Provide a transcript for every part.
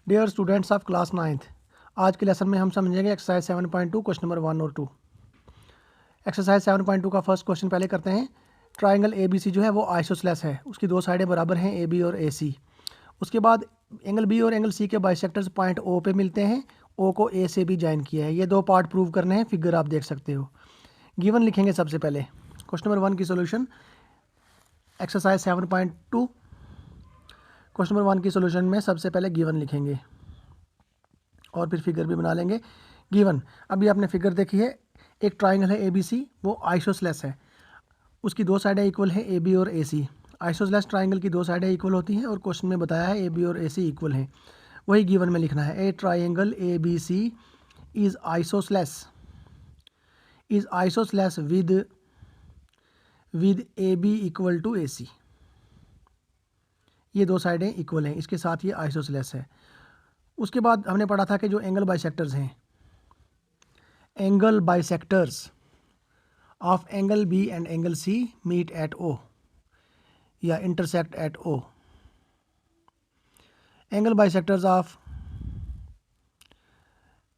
Dear students of class 9th, आज के lesson में हम समझेंगे एक्सरसाइज 7.2 क्वेश्चन नंबर 1 और 2। एक्सरसाइज 7.2 का फर्स्ट क्वेश्चन पहले करते हैं। ट्राइंगल ए बी सी जो है वो आइसोसेलेस है, उसकी दो साइडें बराबर हैं ए बी और ए सी। उसके बाद एंगल बी और एंगल सी के बाइसेक्टर्स पॉइंट ओ पे मिलते हैं, ओ को ए से भी ज्वाइन किया है। ये दो पार्ट प्रूव करने हैं, फिगर आप देख सकते हो। गिवन लिखेंगे सबसे पहले। क्वेश्चन नंबर 1 की सोल्यूशन एक्सरसाइज 7.2 क्वेश्चन नंबर 1 की सोल्यूशन में सबसे पहले गिवन लिखेंगे और फिर फिगर भी बना लेंगे। गिवन, अभी आपने फिगर देखी है, एक ट्राइंगल है ए बी सी, वो आइसोसेलेस है, उसकी दो साइडें इक्वल हैं ए बी और ए सी। आइसोसेलेस ट्राइंगल की दो साइडें इक्वल होती हैं और क्वेश्चन में बताया है ए बी और ए सी इक्वल हैं, वही गिवन में लिखना है। A triangle A B C is isosceles with A B equal to A C. ये दो साइडें इक्वल हैं, इसके साथ ये आइसोसेलेस है। उसके बाद हमने पढ़ा था कि जो एंगल बाइसेक्टर्स हैं, angle bisectors of angle B and angle C meet at O या intersect at O. Angle bisectors of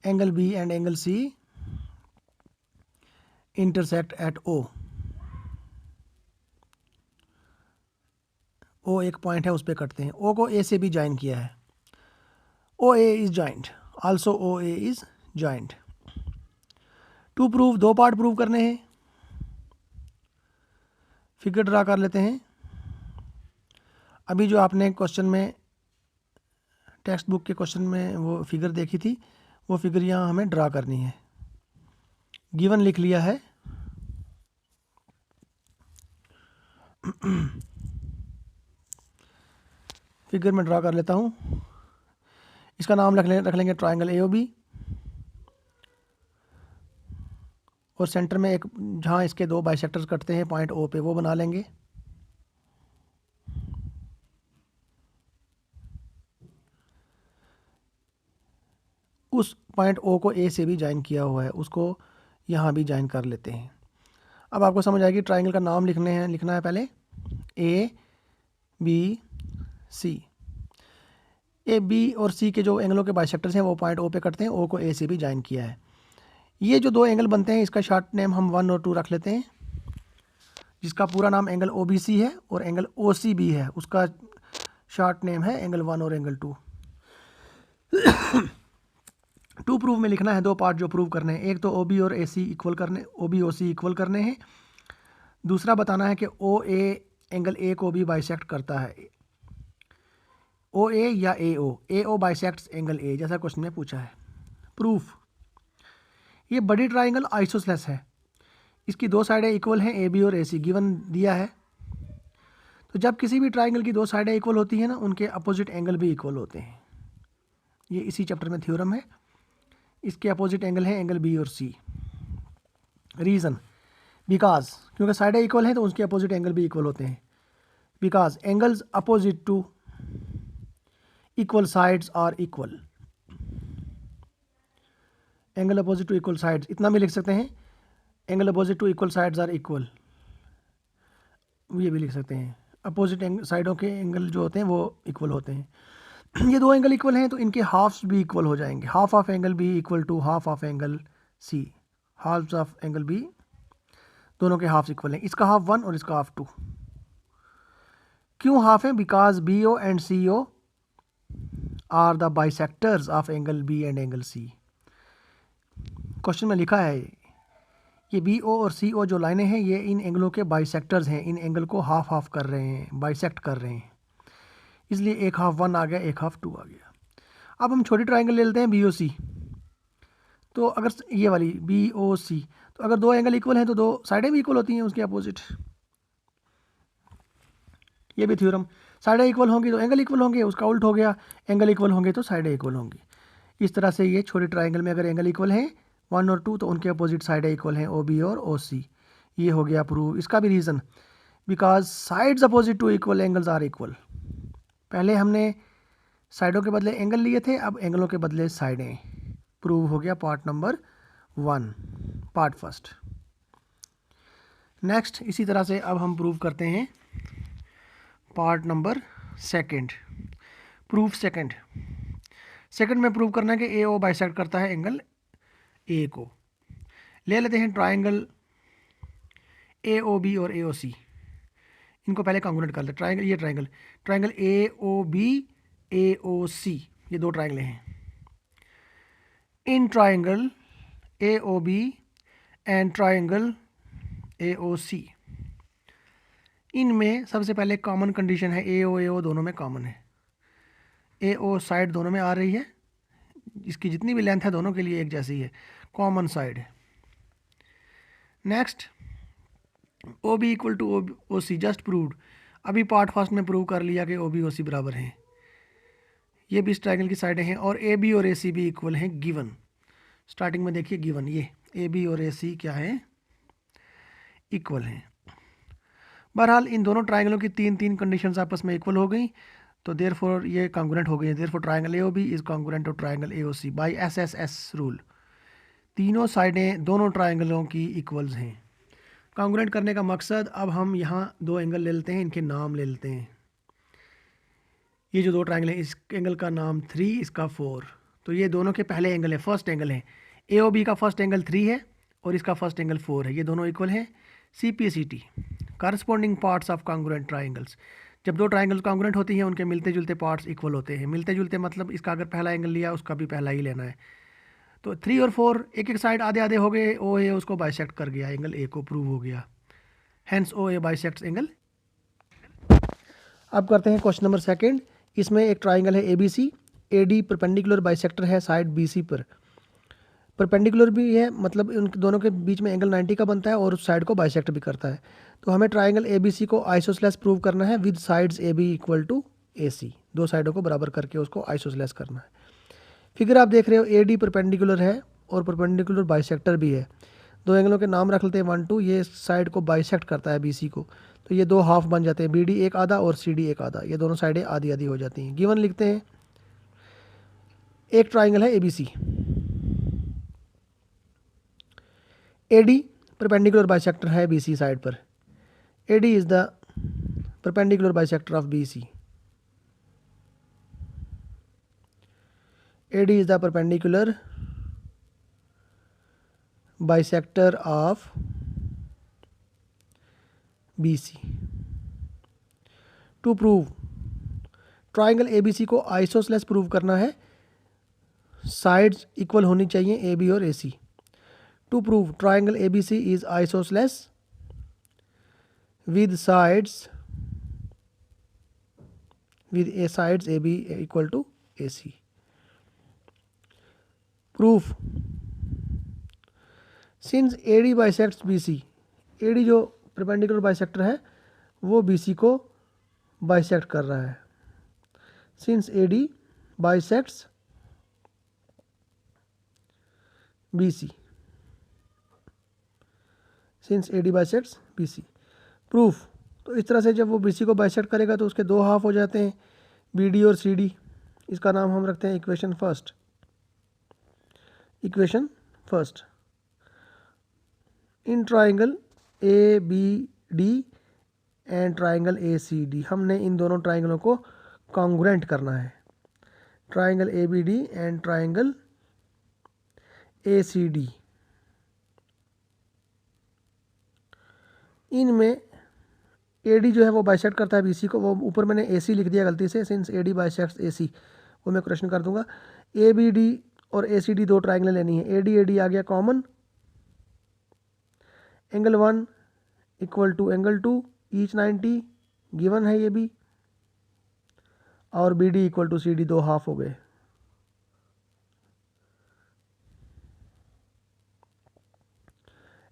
angle B and angle C intersect at O. O एक पॉइंट है, उस पर कटते हैं। ओ को ए से भी ज्वाइन किया है, O A is joint, also O A is joint. To prove, दो पार्ट प्रूव करने हैं। फिगर ड्रा कर लेते हैं। अभी जो आपने क्वेश्चन में, टेक्स्ट बुक के क्वेश्चन में वो फिगर देखी थी, वो फिगर यहाँ हमें ड्रा करनी है। गिवन लिख लिया है। फिगर में ड्रा कर लेता हूँ। इसका नाम रख लेंगे ट्राइंगल ए ओ बी, और सेंटर में एक, जहाँ इसके दो बाइसेक्टर्स कटते हैं पॉइंट ओ पे, वो बना लेंगे। उस पॉइंट ओ को ए से भी ज्वाइन किया हुआ है, उसको यहाँ भी ज्वाइन कर लेते हैं। अब आपको समझ आएगी। ट्राइंगल का नाम लिखना है पहले, ए बी सी। ए बी और सी के जो एंगलों के बाइसेक्टर्स हैं वो पॉइंट ओ पे कटते हैं, ओ को ए से भी ज्वाइन किया है। ये जो दो एंगल बनते हैं, इसका शॉर्ट नेम हम 1 और 2 रख लेते हैं, जिसका पूरा नाम एंगल ओ बी सी है और एंगल ओ सी बी है, उसका शॉर्ट नेम है एंगल 1 और एंगल 2। टू प्रूव में लिखना है, दो पार्ट जो प्रूव करने हैं। एक तो ओ बी और ए सी इक्वल करने, ओ बी ओ सी इक्वल करने हैं। दूसरा बताना है कि ओ ए एंगल ए को भी बाइसेक्ट करता है, ओ ए या ए ओ बाइसेक्ट्स एंगल ए, जैसा क्वेश्चन में पूछा है। प्रूफ, ये बड़ी ट्राइंगल आइसोसेलेस है, इसकी दो साइडें इक्वल हैं ए बी और ए सी, गिवन दिया है। तो जब किसी भी ट्राइंगल की दो साइडें इक्वल होती हैं ना, उनके अपोजिट एंगल भी इक्वल होते हैं। ये इसी चैप्टर में थ्योरम है। इसके अपोजिट एंगल हैं एंगल बी और सी। रीज़न, बिकॉज, क्योंकि साइडें इक्वल हैं तो उसके अपोजिट एंगल भी इक्वल होते हैं। Because angles opposite to equal sides are equal. Angle opposite to equal sides, इतना भी लिख सकते हैं, angle opposite to equal sides are equal, ये भी लिख सकते हैं। अपोजिट साइडों के एंगल जो होते हैं वो इक्वल होते हैं। ये दो एंगल इक्वल हैं तो इनके हाफ्स भी इक्वल हो जाएंगे। Half of angle B equal to half of angle C. Halves of angle B, दोनों के हाफ्स इक्वल हैं, इसका हाफ 1 और इसका हाफ 2। क्यों हाफ है? Because B O and C O are the bisectors of angle B and angle C. Question में लिखा है ये बी ओ और सी ओ जो लाइनें हैं, ये इन एंगलों के बाइसेक्टर्स हैं, इन एंगल को हाफ हाफ कर रहे हैं, बाइसेक्ट कर रहे हैं, इसलिए एक हाफ 1 आ गया, एक हाफ 2 आ गया। अब हम छोटी ट्राइंगल ले लेते हैं बी ओ सी। तो अगर ये वाली बी ओ सी, तो अगर दो एंगल इक्वल हैं तो दो साइडें भी इक्वल होती हैं उसके अपोजिट। ये भी थ्योरम, साइडें इक्वल होंगी तो एंगल इक्वल होंगे, उसका उल्ट हो गया, एंगल इक्वल होंगे तो साइडें इक्वल होंगी। इस तरह से ये छोटी ट्राइंगल में अगर एंगल इक्वल हैं 1 और 2 तो उनके अपोजिट साइडें इक्वल हैं, ओ बी और ओ सी। ये हो गया प्रूव। इसका भी reason, because sides opposite to equal angles are equal. पहले हमने साइडों के बदले एंगल लिए थे, अब एंगलों के बदले साइडें। प्रूव हो गया part number 1, part first. Next इसी तरह से अब हम प्रूव करते हैं part number second. Proof second, second में प्रूव करना है कि ए ओ बाइसेक्ट करता है एंगल ए को। ले लेते हैं ट्राइंगल ए ओ बी और ए ओ सी, इनको पहले कॉन्ग्रुएंट कर लेते। ट्राइंगल, ये triangle A O B A O सी, ये दो ट्राइंगल हैं। In triangle A O B and triangle A O C, इनमें सबसे पहले कॉमन कंडीशन है ए ओ दोनों में कॉमन है। ए ओ साइड दोनों में आ रही है, इसकी जितनी भी लेंथ है दोनों के लिए एक जैसी है, कॉमन साइड है। Next, O B equal to O C just proved, अभी पार्ट फर्स्ट में प्रूव कर लिया कि ओ बी ओ सी बराबर हैं, ये भी इस ट्राइंगल की साइडें हैं। और ए बी और ए सी भी इक्वल हैं गिवन। स्टार्टिंग में देखिए गिवन, ये ए बी और ए सी क्या है, इक्वल हैं। बहरहाल इन दोनों ट्राइंगलों की तीन तीन कंडीशंस आपस में इक्वल हो गई, तो देयरफॉर ये कॉन्ग्रुएंट हो गई। Therefore triangle A O B is congruent to triangle A O C by S S S rule. तीनों साइडें दोनों ट्राइंगलों की इक्वल्स हैं। कॉन्ग्रुएंट करने का मकसद, अब हम यहाँ दो एंगल ले लेते हैं, इनके नाम ले लेते हैं। ये जो दो ट्राइंगल हैं, इस एंगल का नाम 3, इसका 4, तो ये दोनों के पहले एंगल है, फर्स्ट एंगल है। ए ओ बी का फर्स्ट एंगल 3 है और इसका फर्स्ट एंगल 4 है, ये दोनों इक्वल हैं। C P C T, corresponding parts of congruent triangles. जब दो ट्राइंगल्स कॉन्ग्रुएंट होती हैं, उनके मिलते जुलते पार्ट्स इक्वल होते हैं। मिलते जुलते मतलब इसका अगर पहला एंगल लिया, उसका भी पहला ही लेना है। तो 3 और 4 एक एक साइड आधे आधे हो गए, ओ ए उसको बाइसेक्ट कर गया, एंगल ए को प्रूव हो गया, हैंस ओ ए बाइसेक्ट्स एंगल। अब करते हैं क्वेश्चन नंबर सेकंड। इसमें एक ट्राइंगल है A B C, A D perpendicular bisector है साइड बी सी पर। परपेंडिकुलर भी है, मतलब उन दोनों के बीच में एंगल 90 का बनता है और उस साइड को बाइसेक्ट भी करता है। तो हमें ट्राइंगल ए बी सी को आइसोसेलेस प्रूव करना है with sides A B equal to A C, दो साइडों को बराबर करके उसको आइसोसेलेस करना है। फिगर आप देख रहे हो, ए डी परपेंडिकुलर है और परपेंडिकुलर बाइसेक्टर भी है। दो एंगलों के नाम रख लेते हैं 1 2, ये साइड को बाइसेक्ट करता है बी सी को, तो ये दो हाफ बन जाते हैं, बी डी एक आधा और सी डी एक आधा, ये दोनों साइडें आधी आधी हो जाती हैं। गिवन लिखते हैं, एक ट्राइंगल है A B C, A D perpendicular bisector है बी सी साइड पर। A D is the perpendicular bisector of B C. AD is the perpendicular bisector of BC. To prove, triangle ABC को isosceles prove करना है, sides equal होनी चाहिए AB और AC। To prove triangle ABC is isosceles with sides AB equal to AC। Proof, since AD bisects BC, AD जो perpendicular bisector है वो BC को बाइसेक्ट कर रहा है। Since AD bisects BC, since AD bisects BC। Proof, तो इस तरह से जब वो BC को बाइसेक्ट करेगा तो उसके दो हाफ हो जाते हैं, BD और CD। इसका नाम हम रखते हैं equation first. Equation first, in triangle ABD and triangle ACD, हमने इन दोनों ट्राइंगलों को कॉन्ग्रुएंट करना है। Triangle ABD and triangle ACD, इनमें AD जो है वो बाइसेक्ट करता है BC को, वो ऊपर मैंने AC लिख दिया गलती से, सिंस AD बाइसेक्ट्स AC, वो मैं करेक्शन कर दूंगा। ABD और ACD दो ट्राइंगल लेनी है, AD आ गया common, angle 1 equal to angle 2 each 90 given है ये भी, और BD इक्वल टू CD दो हाफ हो गए।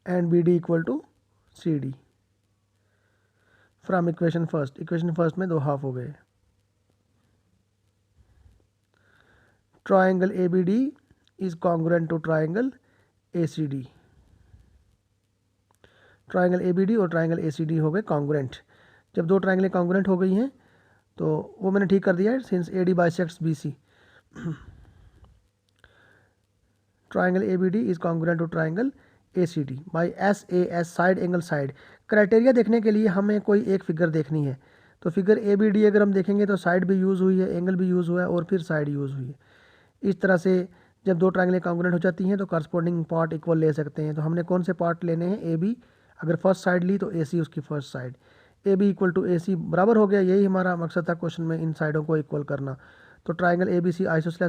And BD equal to CD from equation first. Equation first में दो हाफ हो गए। Triangle ABD is congruent to triangle ACD। Triangle ABD और ट्राइंगल ACD हो गए कॉन्ग्रुएंट। जब दो ट्राइंगलें कॉन्ग्रुएंट हो गई हैं तो वो मैंने ठीक कर दिया है, since AD bisects BC। Triangle ABD is congruent to triangle ACD by SAS side angle side. Criteria देखने के लिए हमें कोई एक फिगर देखनी है, तो फिगर ABD अगर हम देखेंगे तो साइड भी यूज़ हुई है, एंगल भी यूज़ हुआ है और फिर साइड यूज़ हुई है। इस तरह से जब दो ट्रायंगल कॉन्ग्रुएंट हो जाती हैं तो करस्पॉन्डिंग पार्ट इक्वल ले सकते हैं। तो हमने कौन से पार्ट लेने हैं, ए बी, अगर फर्स्ट साइड ली तो ए सी उसकी first side, A B equal to A C बराबर हो गया। यही हमारा मकसद था क्वेश्चन में, इन साइडों को इक्वल करना। तो triangle A B C isosceles